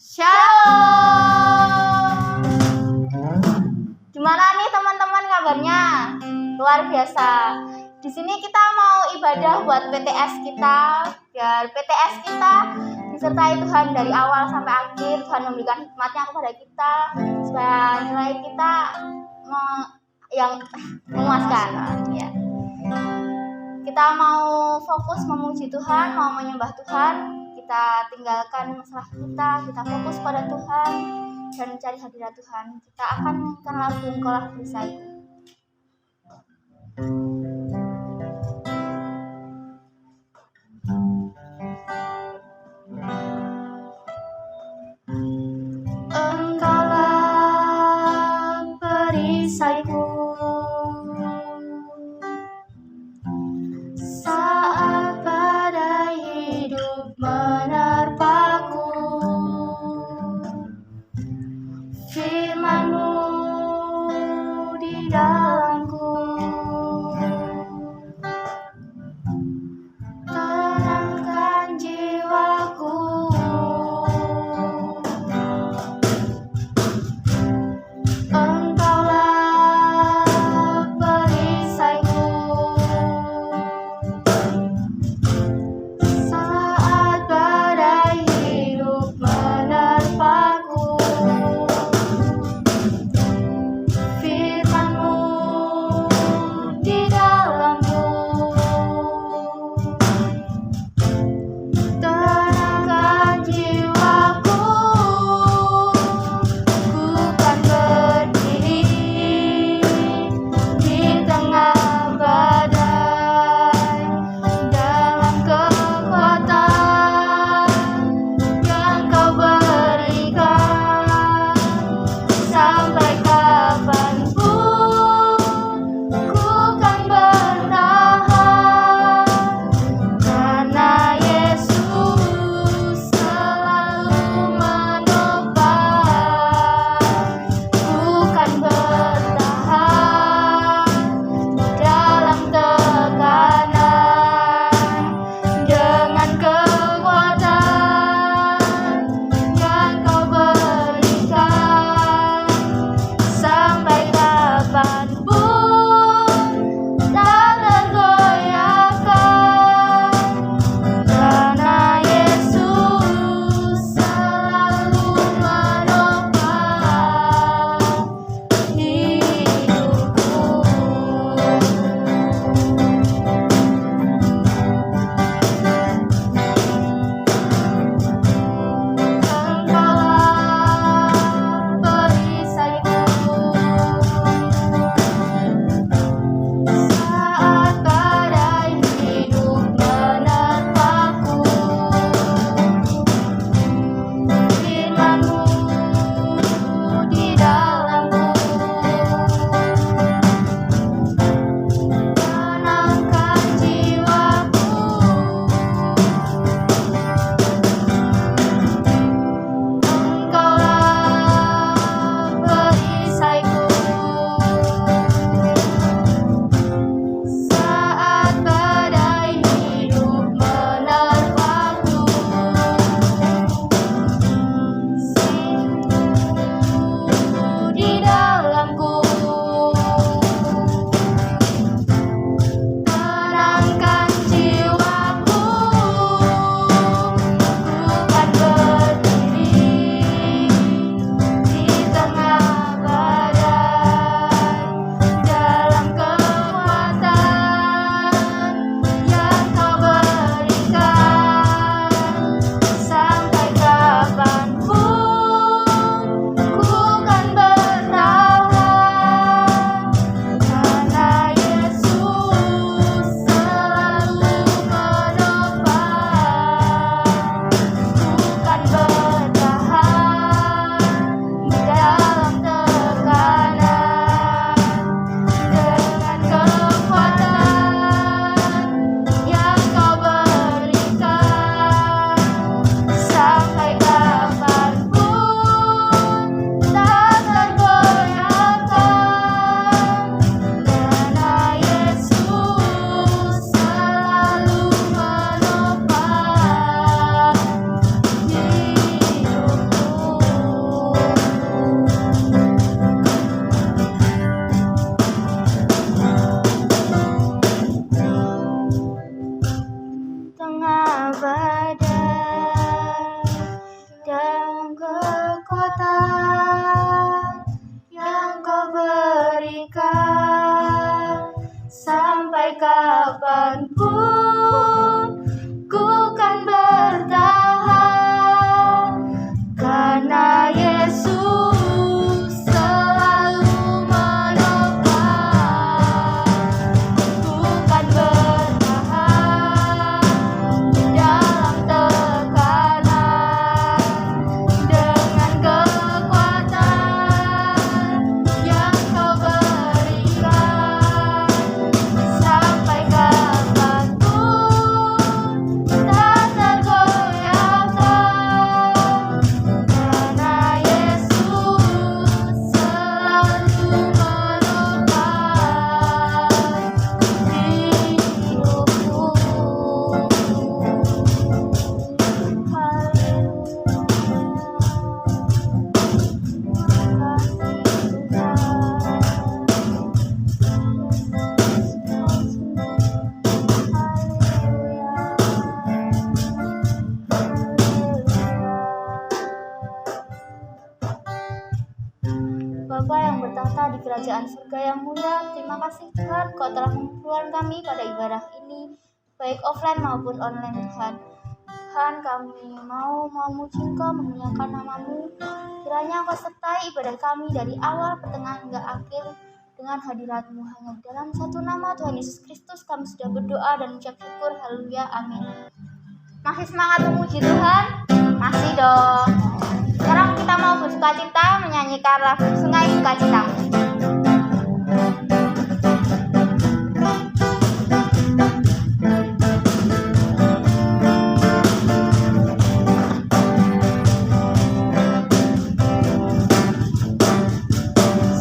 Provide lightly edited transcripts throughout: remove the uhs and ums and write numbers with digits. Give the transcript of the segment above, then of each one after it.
Shalom. Gimana nih teman-teman kabarnya? Luar biasa. Di sini kita mau ibadah buat PTS kita, biar PTS kita disertai Tuhan dari awal sampai akhir. Tuhan memberikan hikmatnya kepada kita supaya nilai kita yang memuaskan. Ya. Kita mau fokus memuji Tuhan, mau menyembah Tuhan. Kita tinggalkan masalah kita fokus pada Tuhan dan mencari hadirat Tuhan. Kita akan menyanyikan lagu Engkaulah Perisaiku. Engkaulah perisaiku saat badai hidup menerpaku. Firman-Mu di Sampai kapanpun ku kan bertahan, karena Yesus selalu menopang. Ku kan bertahan dalam tekanan dengan kekuatan yang Kau berikan. Sampai kapanpun tak tergoyahkan, karena Yesus selalu menopang hidupku. Bapa yang bertahta di kerajaan surga yang mulia, terima kasih Tuhan, Kau telah mengumpulkan kami pada ibadah ini, baik offline maupun online Tuhan. Tuhan, kami mau memuji Engkau, memuliakan nama-Mu. Kiranya Engkau sertai ibadah kami dari awal, pertengahan hingga akhir dengan hadirat-Mu. Hanya dalam satu nama Tuhan Yesus Kristus kami sudah berdoa dan mengucap syukur. Haleluya, amin. Masih semangat memuji Tuhan? Masih dong. Sekarang kita mau bersukacita menyanyikan lagu Sungai Sukacitamu.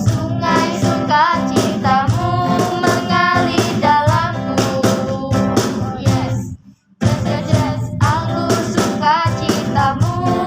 Sungai sukacitamu mengalir dalamku. Yes, yes, yes, yes. Anggur sukacitamu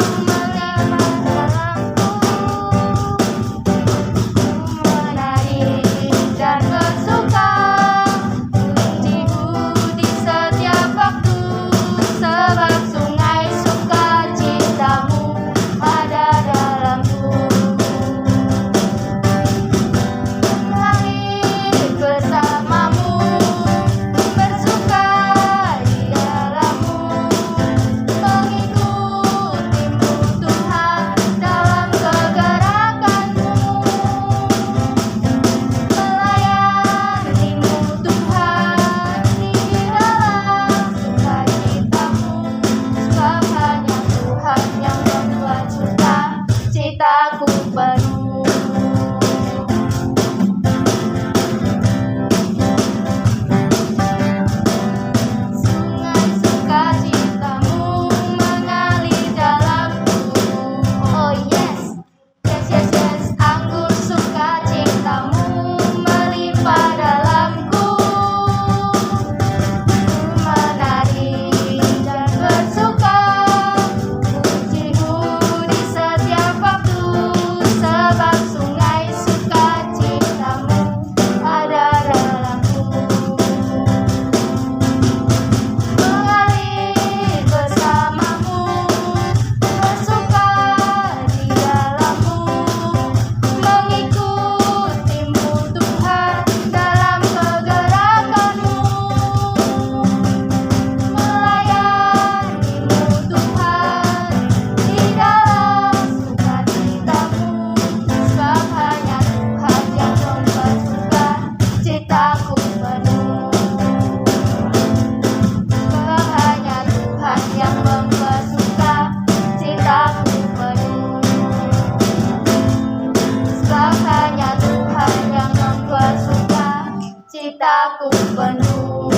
cintaku penuh.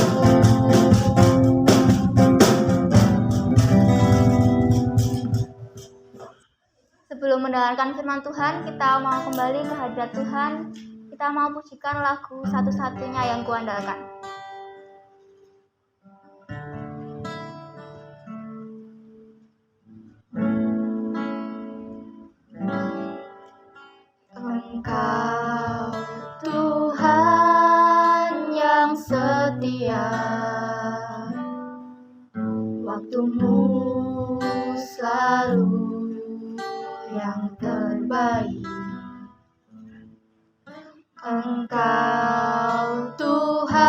Sebelum mendengarkan firman Tuhan, kita mau kembali ke hadirat Tuhan. Kita mau pujikan lagu Satu-Satunya Yang Kuandalkan. Engkau Tuhan yang setia, waktumu selalu yang terbaik. Engkau Tuhan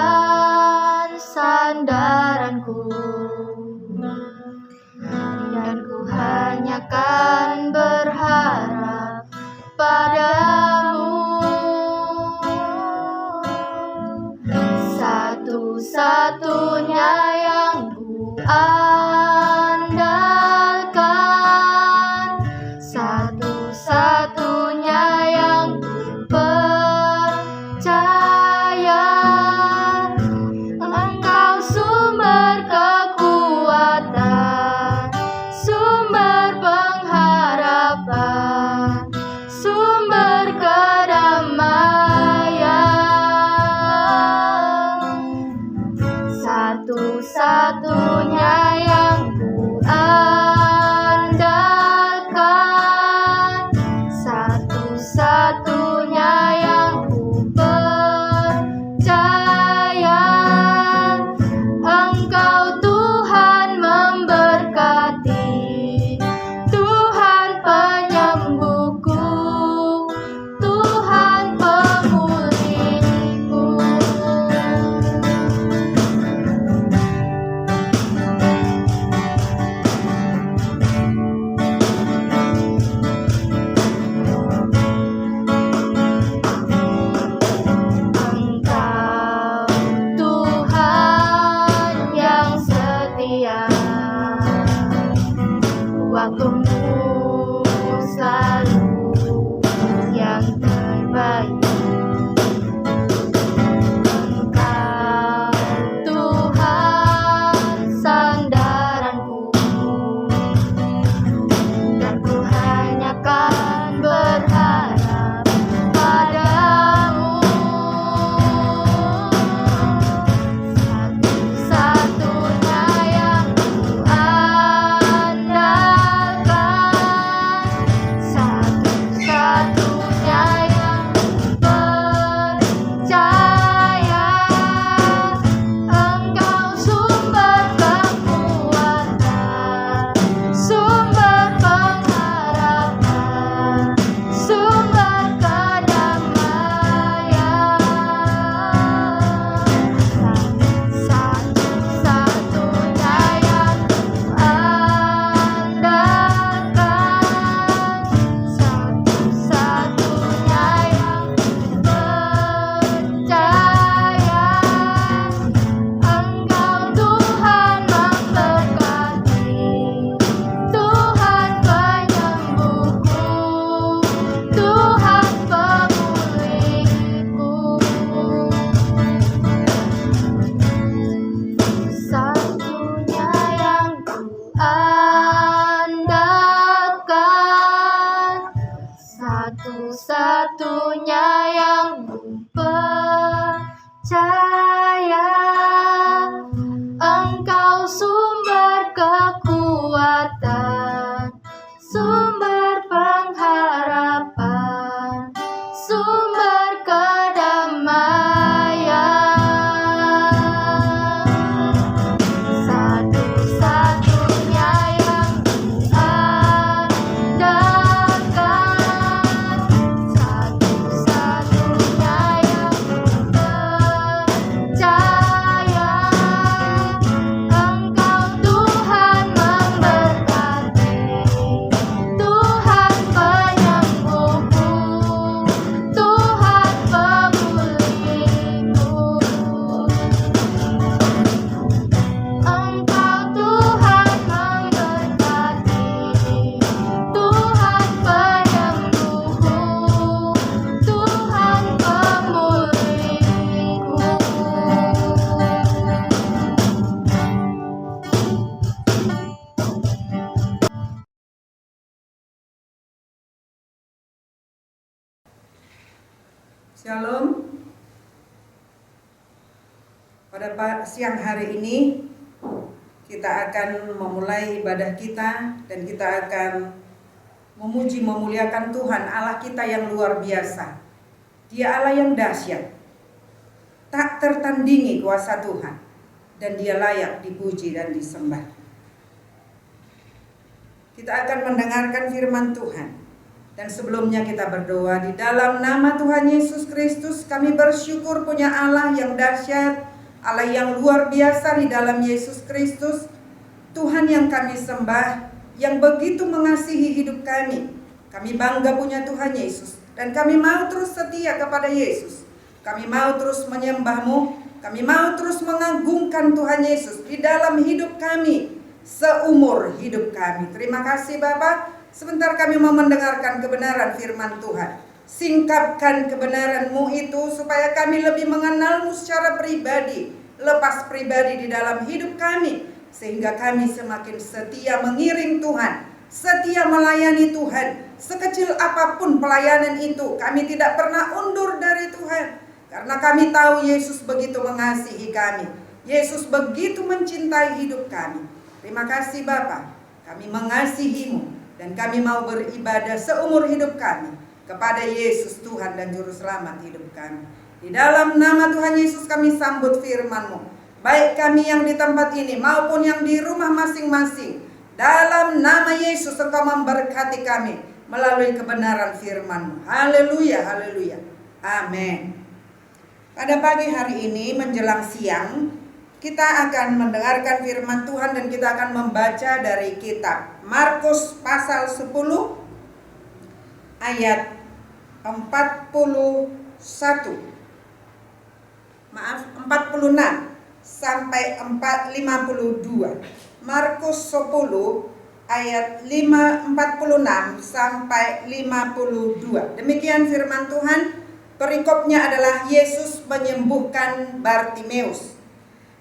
satu-satunya yang ku andalkan, satu-satunya yang ku percaya. Engkau sumber kekuatan, sumber pengharapan, sumber kedamaian. Satu-satunya yang ku andalkan, satu-satunya yang ku percaya. Engkau Tuhan memberkati, Tuhan penyembuhku, Tuhan pemulihku. Engkau Tuhan yang setia, waktumu selalu yang terbaik. Engkau Tuhan sandaranku, dan ku hanya kan berharap padamu. Satu-satunya yang ku andalkan, satu-satunya yang ku percaya. Engkau sumber kekuatan, sumber pengharapan, sumber kedamaian. Satu-satunya yang ku andalkan, satu-satunya yang ku percaya. Engkau Tuhan memberkati, Tuhan penyembuhku, Tuhan pemulihku. Satunya yang ku andalkan, satu-satunya yang ku percaya. Engkau sumber kekuatan, sumber pengharapan, sumber kedamaian. Satu-satunya yang ku andalkan, satu-satunya yang ku percaya. Engkau Tuhan memberkati, Tuhan penyembuhku, Tuhan pemulihku. Engkau Tuhan memberkati, Tuhan penyembuhku, Tuhan pemulihku. Shalom. Pada siang hari ini kita akan memulai ibadah kita dan kita akan memuji memuliakan Tuhan Allah kita yang luar biasa. Dia Allah yang dahsyat, tak tertandingi kuasa Tuhan, dan Dia layak dipuji dan disembah. Kita akan mendengarkan firman Tuhan. Dan sebelumnya kita berdoa. Di dalam nama Tuhan Yesus Kristus kami bersyukur punya Allah yang dahsyat, Allah yang luar biasa di dalam Yesus Kristus, Tuhan yang kami sembah, yang begitu mengasihi hidup kami. Kami bangga punya Tuhan Yesus, dan kami mau terus setia kepada Yesus. Kami mau terus menyembah-Mu, Kami mau terus mengagungkan Tuhan Yesus di dalam hidup kami seumur hidup kami. Terima kasih Bapa. Sebentar kami mau mendengarkan kebenaran firman Tuhan. Singkapkan kebenaran-Mu itu supaya kami lebih mengenal-Mu secara pribadi, lepas pribadi di dalam hidup kami, sehingga kami semakin setia mengiring Tuhan, setia melayani Tuhan. Sekecil apapun pelayanan itu, kami tidak pernah undur dari Tuhan. Karena kami tahu Yesus begitu mengasihi kami. Yesus begitu mencintai hidup kami. Terima kasih Bapa. Kami mengasihi-Mu dan kami mau beribadah seumur hidup kami kepada Yesus Tuhan dan Juru Selamat hidup kami. Di dalam nama Tuhan Yesus kami sambut firman-Mu. Baik kami yang di tempat ini maupun yang di rumah masing-masing. Dalam nama Yesus Engkau memberkati kami melalui kebenaran firman-Mu. Haleluya, haleluya. Amin. Pada pagi hari ini menjelang siang, kita akan mendengarkan firman Tuhan dan kita akan membaca dari kitab Markus pasal 10 ayat 46 sampai 52. Markus 10 ayat 46 sampai 52. Demikian firman Tuhan. Perikopnya adalah Yesus menyembuhkan Bartimeus.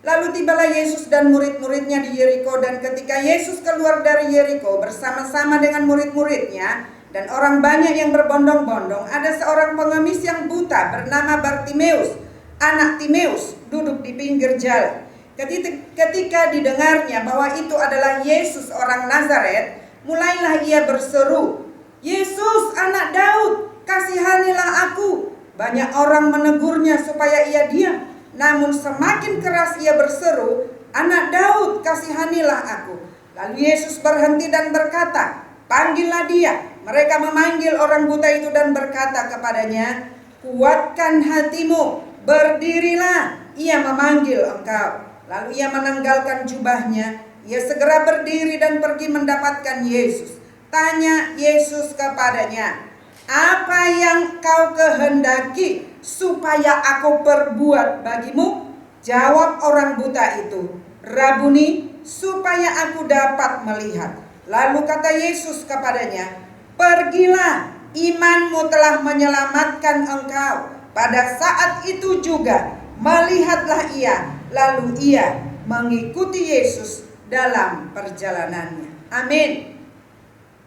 Lalu tibalah Yesus dan murid-muridnya di Yeriko, dan ketika Yesus keluar dari Yeriko bersama-sama dengan murid-muridnya dan orang banyak yang berbondong-bondong, ada seorang pengemis yang buta bernama Bartimeus, anak Timeus, duduk di pinggir jalan. Ketika didengarnya bahwa itu adalah Yesus orang Nazaret, mulailah ia berseru, "Yesus, anak Daud, kasihanilah aku." Banyak orang menegurnya supaya ia diam. Namun semakin keras ia berseru, "Anak Daud, kasihanilah aku." Lalu Yesus berhenti dan berkata, "Panggillah dia." Mereka memanggil orang buta itu dan berkata kepadanya, "Kuatkan hatimu, berdirilah, ia memanggil engkau." Lalu ia menanggalkan jubahnya. Ia segera berdiri dan pergi mendapatkan Yesus. Tanya Yesus kepadanya, "Apa yang kau kehendaki supaya aku perbuat bagimu?" Jawab orang buta itu, "Rabuni, supaya aku dapat melihat." Lalu kata Yesus kepadanya, "Pergilah, imanmu telah menyelamatkan engkau." Pada saat itu juga melihatlah ia, lalu ia mengikuti Yesus dalam perjalanannya. Amin.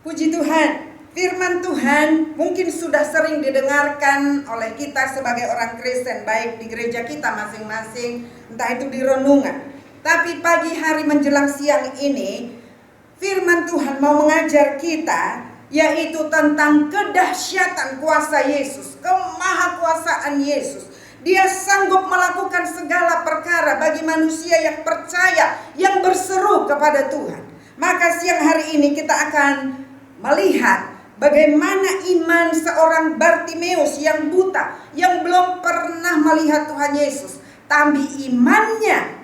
Puji Tuhan. Firman Tuhan mungkin sudah sering didengarkan oleh kita sebagai orang Kristen, baik di gereja kita masing-masing, entah itu di renungan. Tapi pagi hari menjelang siang ini, firman Tuhan mau mengajar kita, yaitu tentang kedahsyatan kuasa Yesus, kemahakuasaan Yesus. Dia sanggup melakukan segala perkara bagi manusia yang percaya, yang berseru kepada Tuhan. Maka siang hari ini kita akan melihat bagaimana iman seorang Bartimeus yang buta, yang belum pernah melihat Tuhan Yesus. Tapi imannya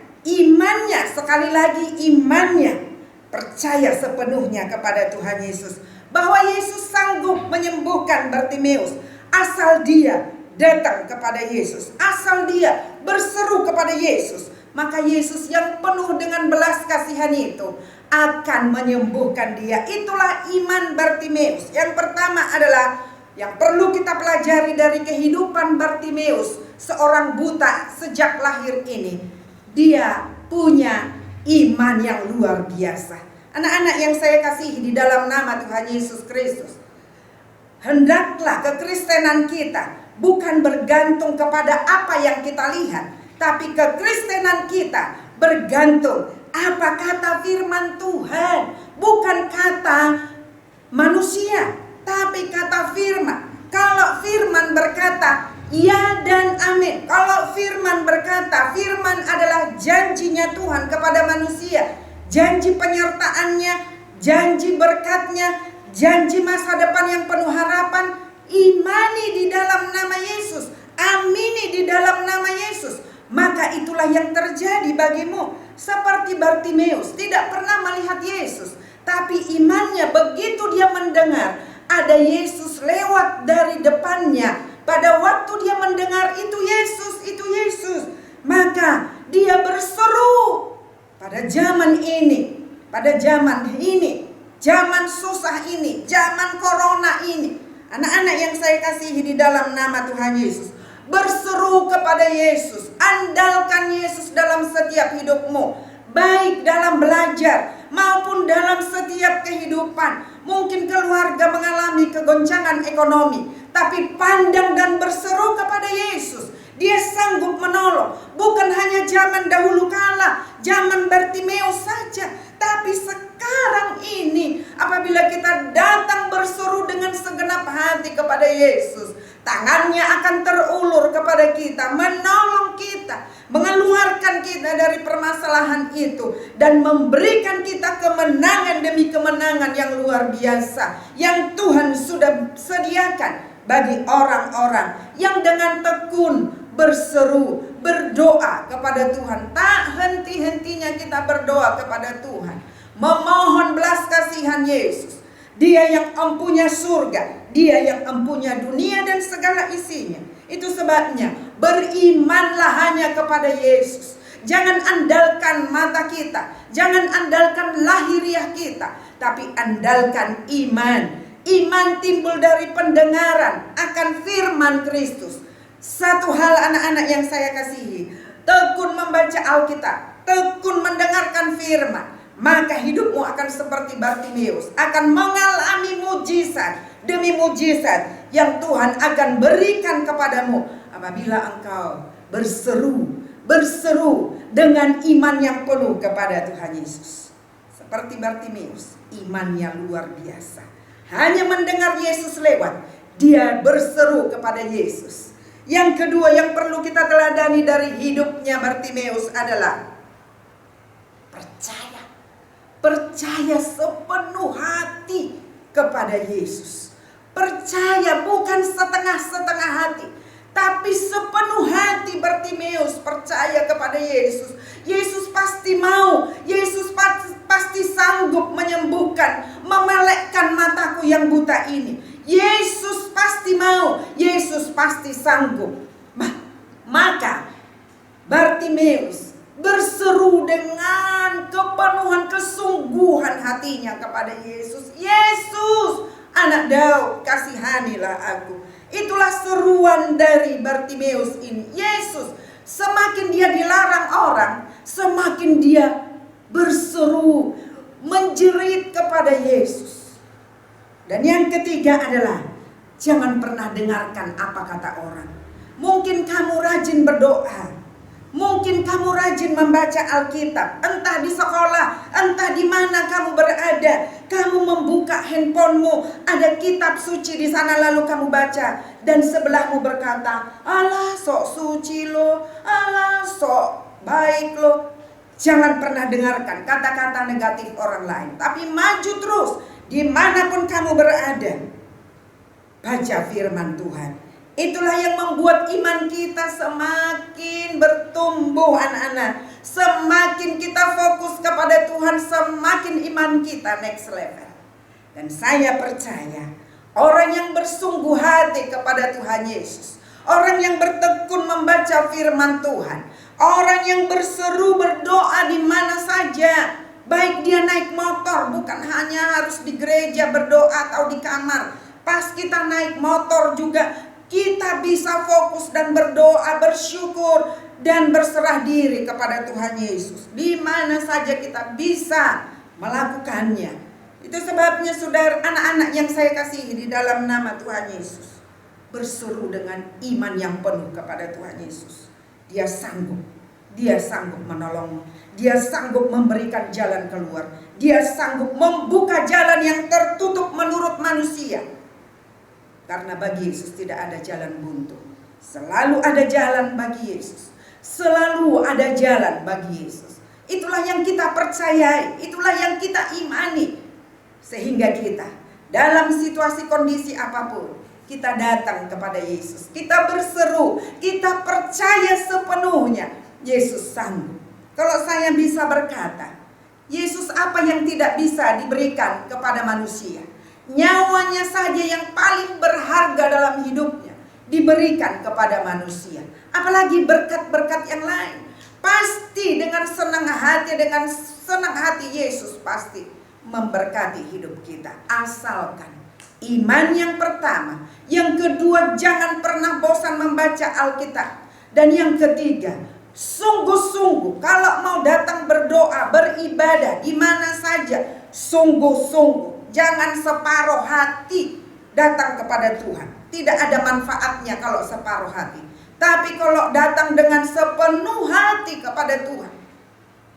sekali lagi imannya percaya sepenuhnya kepada Tuhan Yesus. Bahwa Yesus sanggup menyembuhkan Bartimeus asal dia datang kepada Yesus, asal dia berseru kepada Yesus. Maka Yesus yang penuh dengan belas kasihan itu akan menyembuhkan dia. Itulah iman Bartimeus. Yang pertama adalah yang perlu kita pelajari dari kehidupan Bartimeus, seorang buta sejak lahir ini. Dia punya iman yang luar biasa. Anak-anak yang saya kasihi di dalam nama Tuhan Yesus Kristus, hendaklah kekristenan kita bukan bergantung kepada apa yang kita lihat, tapi kekristenan kita bergantung apa kata firman Tuhan. Bukan kata manusia, tapi kata firman. Kalau firman berkata ya dan amin. Kalau firman berkata, firman adalah janjinya Tuhan kepada manusia, janji penyertaannya, janji berkatnya, janji masa depan yang penuh harapan. Imani di dalam nama Yesus, amini di dalam nama Yesus, maka itulah yang terjadi bagimu. Seperti Bartimeus tidak pernah melihat Yesus, tapi imannya begitu dia mendengar ada Yesus lewat dari depannya. Pada waktu dia mendengar itu Yesus, Maka dia berseru pada zaman ini, zaman susah ini, zaman corona ini. Anak-anak yang saya kasihi di dalam nama Tuhan Yesus, berseru kepada Yesus. Andalkan Yesus dalam setiap hidupmu, baik dalam belajar maupun dalam setiap kehidupan. Mungkin keluarga mengalami kegoncangan ekonomi, tapi pandang dan berseru kepada Yesus. Dia sanggup menolong. Bukan hanya zaman dahulu kala, zaman Bartimeus saja, tapi sekarang ini apabila kita datang berseru dengan segenap hati kepada Yesus, tangannya akan terulur kepada kita, menolong kita, mengeluarkan kita dari permasalahan itu, dan memberikan kita kemenangan demi kemenangan yang luar biasa yang Tuhan sudah sediakan bagi orang-orang yang dengan tekun berseru, berdoa kepada Tuhan. Tak henti-hentinya kita berdoa kepada Tuhan, memohon belas kasihan Yesus. Dia yang empunya surga, Dia yang empunya dunia dan segala isinya. Itu sebabnya berimanlah hanya kepada Yesus. Jangan andalkan mata kita, jangan andalkan lahiriah kita, tapi andalkan iman. Iman timbul dari pendengaran akan firman Kristus. Satu hal anak-anak yang saya kasihi, tekun membaca Alkitab, tekun mendengarkan firman, maka hidupmu akan seperti Bartimeus, akan mengalami mujizat demi mujizat yang Tuhan akan berikan kepadamu apabila engkau berseru dengan iman yang penuh kepada Tuhan Yesus. Seperti Bartimeus, iman yang luar biasa. Hanya mendengar Yesus lewat, dia berseru kepada Yesus. Yang kedua yang perlu kita teladani dari hidupnya Bartimeus adalah percaya. Percaya sepenuh hati kepada Yesus. Percaya bukan setengah-setengah hati, tapi sepenuh hati Bartimeus percaya kepada Yesus. Yesus pasti mau, Yesus pasti sanggup menyembuhkan, memelekkan mataku yang buta ini. Yesus pasti mau, Yesus pasti sanggup. Maka Bartimeus berseru dengan kepenuhan kesungguhan hatinya kepada Yesus. Yesus, Anak Daud, kasihanilah aku. Itulah seruan dari Bartimeus ini. Yesus, semakin dia dilarang orang, semakin dia berseru, menjerit kepada Yesus. Dan yang ketiga adalah jangan pernah dengarkan apa kata orang. Mungkin kamu rajin berdoa, mungkin kamu rajin membaca Alkitab, entah di sekolah, entah di mana kamu berada, kamu membuka handphonemu, ada kitab suci di sana lalu kamu baca, dan sebelahmu berkata, "Alah sok suci lo, alah sok baik lo." Jangan pernah dengarkan kata-kata negatif orang lain, tapi maju terus. Dimanapun kamu berada, baca firman Tuhan. Itulah yang membuat iman kita semakin bertumbuh anak-anak. Semakin kita fokus kepada Tuhan, semakin iman kita next level. Dan saya percaya orang yang bersungguh hati kepada Tuhan Yesus, orang yang bertekun membaca firman Tuhan, orang yang berseru berdoa di mana saja, baik dia naik motor, bukan hanya harus di gereja berdoa atau di kamar. Pas kita naik motor juga kita bisa fokus dan berdoa, bersyukur dan berserah diri kepada Tuhan Yesus. Di mana saja kita bisa melakukannya. Itu sebabnya saudara, anak-anak yang saya kasihi di dalam nama Tuhan Yesus, berseru dengan iman yang penuh kepada Tuhan Yesus. Dia sanggup menolongmu. Dia sanggup memberikan jalan keluar. Dia sanggup membuka jalan yang tertutup menurut manusia. Karena bagi Yesus tidak ada jalan buntu. Selalu ada jalan bagi Yesus. Selalu ada jalan bagi Yesus. Itulah yang kita percayai, itulah yang kita imani. Sehingga kita dalam situasi kondisi apapun, kita datang kepada Yesus. Kita berseru, kita percaya sepenuhnya Yesus sanggup. Kalau saya bisa berkata, Yesus apa yang tidak bisa diberikan kepada manusia? Nyawanya saja yang paling berharga dalam hidupnya diberikan kepada manusia. apalagi berkat-berkat yang lain. Pasti dengan senang hati Yesus pasti memberkati hidup kita. Asalkan iman yang pertama, yang kedua jangan pernah bosan membaca Alkitab, dan yang ketiga sungguh-sungguh kalau mau datang berdoa, beribadah di mana saja, sungguh-sungguh, jangan separuh hati datang kepada Tuhan. Tidak ada manfaatnya kalau separuh hati. Tapi kalau datang dengan sepenuh hati kepada Tuhan,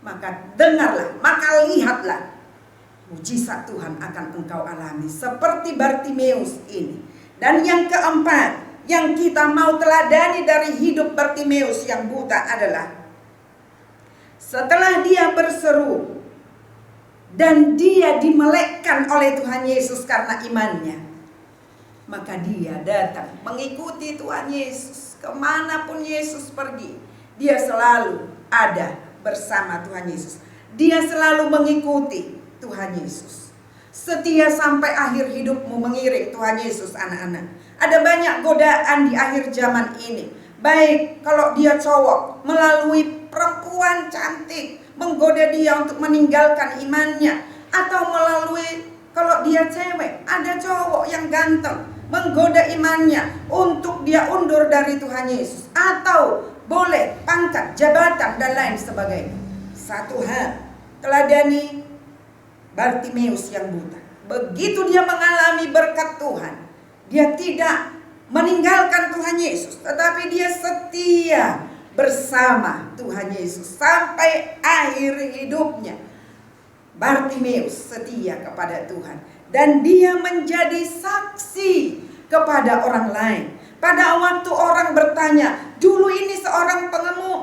maka dengarlah, maka lihatlah, mujizat Tuhan akan engkau alami seperti Bartimeus ini. Dan yang keempat yang kita mau teladani dari hidup Bartimeus yang buta adalah setelah dia berseru dan dia dimelekkan oleh Tuhan Yesus karena imannya, maka dia datang mengikuti Tuhan Yesus. Kemanapun Yesus pergi, dia selalu ada bersama Tuhan Yesus. Dia selalu mengikuti Tuhan Yesus. Setia sampai akhir hidupmu mengiring Tuhan Yesus, anak-anak. Ada banyak godaan di akhir zaman ini. Baik kalau dia cowok, melalui perempuan cantik menggoda dia untuk meninggalkan imannya. Atau melalui kalau dia cewek, ada cowok yang ganteng menggoda imannya untuk dia undur dari Tuhan Yesus. Atau boleh pangkat, jabatan dan lain sebagainya. Satu hal, teladani Bartimeus yang buta. Begitu dia mengalami berkat Tuhan, dia tidak meninggalkan Tuhan Yesus, tetapi dia setia bersama Tuhan Yesus sampai akhir hidupnya. Bartimeus setia kepada Tuhan. Dan dia menjadi saksi kepada orang lain. Pada waktu orang bertanya, dulu ini seorang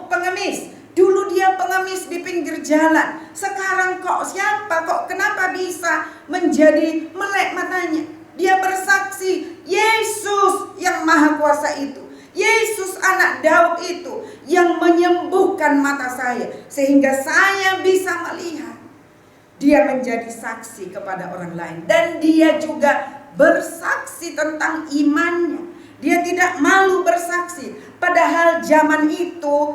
pengemis. Dulu dia pengemis di pinggir jalan. Sekarang kok siapa? Kok kenapa bisa menjadi melek matanya? Dia bersaksi, Yesus yang maha kuasa itu, Yesus anak Daud itu yang menyembuhkan mata saya sehingga saya bisa melihat. Dia menjadi saksi kepada orang lain. Dan dia juga bersaksi tentang imannya. Dia tidak malu bersaksi. Padahal zaman itu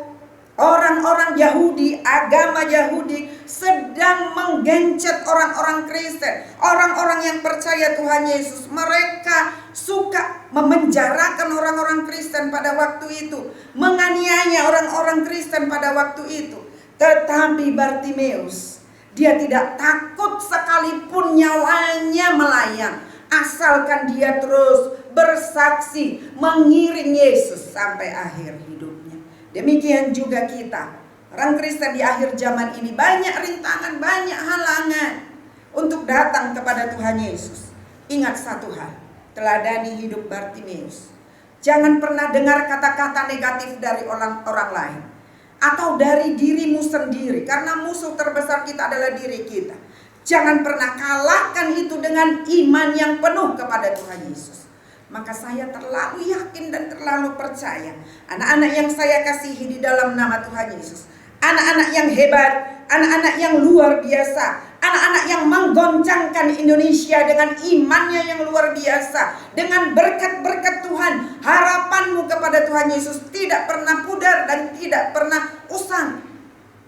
orang-orang Yahudi, agama Yahudi sedang menggencet orang-orang Kristen, orang-orang yang percaya Tuhan Yesus. Mereka suka memenjarakan orang-orang Kristen pada waktu itu, menganiaya orang-orang Kristen pada waktu itu. Tetapi Bartimeus, dia tidak takut sekalipun nyawanya melayang, asalkan dia terus bersaksi mengiring Yesus sampai akhir hidupnya. Demikian juga kita, orang Kristen di akhir zaman ini, banyak rintangan, banyak halangan untuk datang kepada Tuhan Yesus. Ingat satu hal, teladani hidup Bartimeus. Jangan pernah dengar kata-kata negatif dari orang lain atau dari dirimu sendiri, karena musuh terbesar kita adalah diri kita. Jangan pernah kalahkan itu dengan iman yang penuh kepada Tuhan Yesus. Maka saya terlalu yakin dan terlalu percaya, anak-anak yang saya kasihi di dalam nama Tuhan Yesus, anak-anak yang hebat, anak-anak yang luar biasa, anak-anak yang menggoncangkan Indonesia dengan imannya yang luar biasa, dengan berkat-berkat Tuhan. Harapanmu kepada Tuhan Yesus tidak pernah pudar dan tidak pernah usang,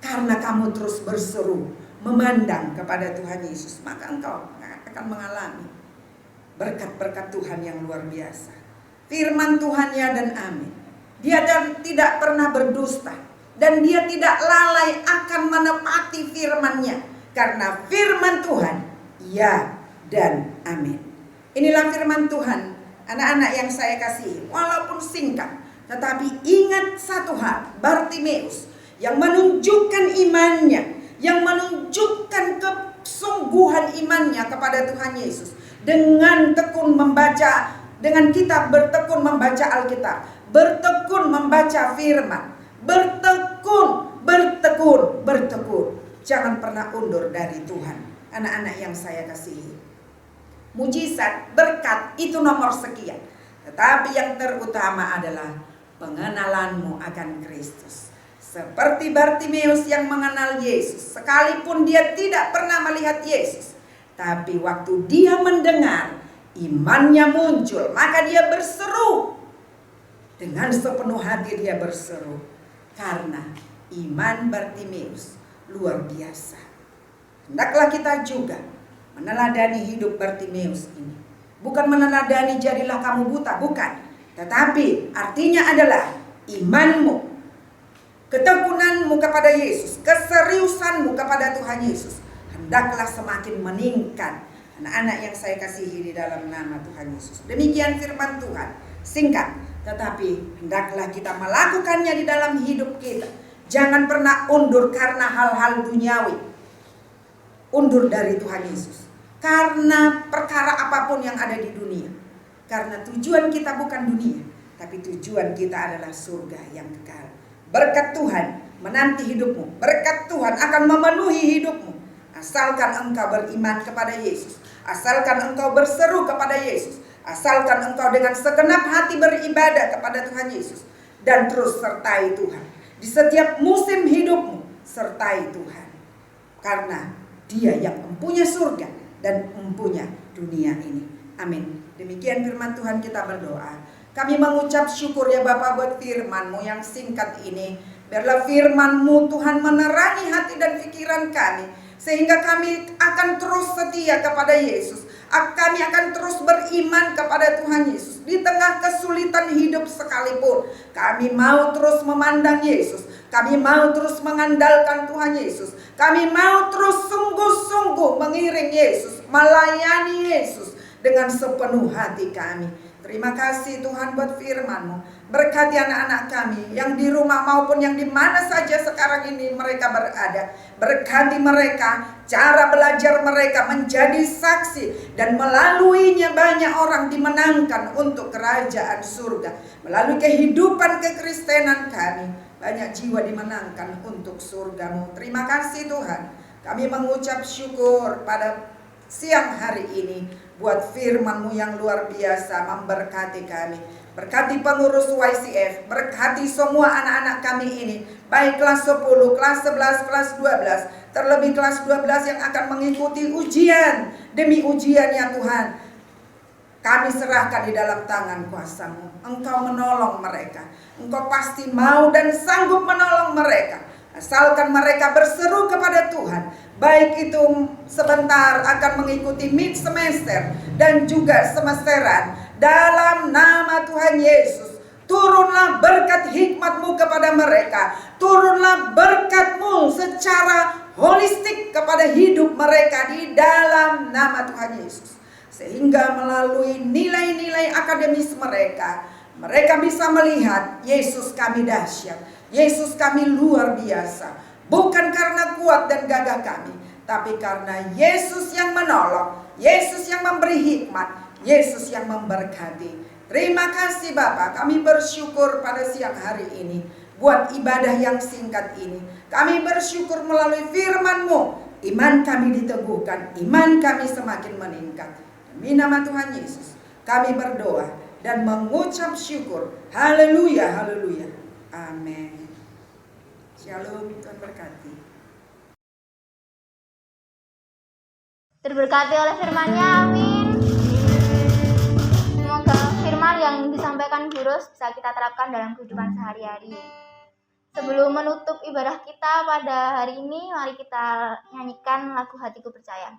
karena kamu terus berseru memandang kepada Tuhan Yesus. Maka engkau akan mengalami berkat-berkat Tuhan yang luar biasa. Firman Tuhan ya dan amin. Dia dan tidak pernah berdusta, dan dia tidak lalai akan menepati firman-Nya, karena firman Tuhan ya dan amin. Inilah firman Tuhan, anak-anak yang saya kasihi. Walaupun singkat, tetapi ingat satu hal, Bartimeus yang menunjukkan imannya, yang menunjukkan kesungguhan imannya kepada Tuhan Yesus, dengan tekun membaca, dengan kita bertekun membaca Alkitab, bertekun membaca firman, bertekun. Jangan pernah undur dari Tuhan, anak-anak yang saya kasihi. Mujizat, berkat itu nomor sekian, tetapi yang terutama adalah pengenalanmu akan Kristus. Seperti Bartimeus yang mengenal Yesus, sekalipun dia tidak pernah melihat Yesus, tapi waktu dia mendengar, imannya muncul, maka dia berseru Dengan sepenuh hati dia berseru, karena iman Bartimeus luar biasa. Hendaklah kita juga meneladani hidup Bartimeus ini. Bukan meneladani jadilah kamu buta, bukan. Tetapi artinya adalah imanmu, ketekunanmu kepada Yesus, keseriusanmu kepada Tuhan Yesus hendaklah semakin meningkat. Anak-anak yang saya kasihi di dalam nama Tuhan Yesus. Demikian firman Tuhan, singkat tetapi hendaklah kita melakukannya di dalam hidup kita. Jangan pernah undur karena hal-hal duniawi. Undur dari Tuhan Yesus karena perkara apapun yang ada di dunia. Karena tujuan kita bukan dunia, tapi tujuan kita adalah surga yang kekal. Berkat Tuhan menanti hidupmu. Berkat Tuhan akan memenuhi hidupmu. Asalkan engkau beriman kepada Yesus. Asalkan engkau berseru kepada Yesus. Asalkan engkau dengan segenap hati beribadah kepada Tuhan Yesus. Dan terus sertai Tuhan. Di setiap musim hidupmu, sertai Tuhan. Karena Dia yang mempunyai surga dan mempunyai dunia ini. Amin. Demikian firman Tuhan, kita berdoa. Kami mengucap syukur ya Bapa buat firman-Mu yang singkat ini. Biarlah firman-Mu Tuhan menerangi hati dan pikiran kami. Sehingga kami akan terus setia kepada Yesus. Kami akan terus beriman kepada Tuhan Yesus. Di tengah kesulitan hidup sekalipun, kami mau terus memandang Yesus. Kami mau terus mengandalkan Tuhan Yesus. Kami mau terus sungguh-sungguh mengiring Yesus, melayani Yesus dengan sepenuh hati kami. Terima kasih Tuhan buat firman-Mu. Berkati anak-anak kami yang di rumah maupun yang di mana saja sekarang ini mereka berada. Berkati mereka, cara belajar mereka menjadi saksi. Dan melaluinya banyak orang dimenangkan untuk kerajaan surga. Melalui kehidupan kekristenan kami, banyak jiwa dimenangkan untuk surga-Mu. Terima kasih Tuhan. Kami mengucap syukur pada siang hari ini buat firman-Mu yang luar biasa memberkati kami. Berkati pengurus YCF, berkati semua anak-anak kami ini, baik kelas 10, kelas 11, kelas 12, terlebih kelas 12 yang akan mengikuti ujian demi ujian ya Tuhan. Kami serahkan di dalam tangan kuasa-Mu. Engkau menolong mereka. Engkau pasti mau dan sanggup menolong mereka. Asalkan mereka berseru kepada Tuhan. Baik itu sebentar akan mengikuti mid semester dan juga semesteran. Dalam nama Tuhan Yesus, turunlah berkat hikmat-Mu kepada mereka. Turunlah berkat-Mu secara holistik kepada hidup mereka di dalam nama Tuhan Yesus. Sehingga melalui nilai-nilai akademis mereka, mereka bisa melihat Yesus kami dahsyat. Yesus kami luar biasa. Bukan karena kuat dan gagah kami, tapi karena Yesus yang menolong, Yesus yang memberi hikmat, Yesus yang memberkati. Terima kasih Bapa, kami bersyukur pada siang hari ini buat ibadah yang singkat ini. Kami bersyukur melalui firman-Mu, iman kami diteguhkan, iman kami semakin meningkat. Demi nama Tuhan Yesus kami berdoa dan mengucap syukur. Haleluya, haleluya. Amin. Shalom, Tuhan berkati. Terberkati oleh firman-Nya, amin. Semoga firman yang disampaikan Virus bisa kita terapkan dalam kehidupan sehari-hari. Sebelum menutup ibadah kita pada hari ini, mari kita nyanyikan lagu Hatiku Percaya.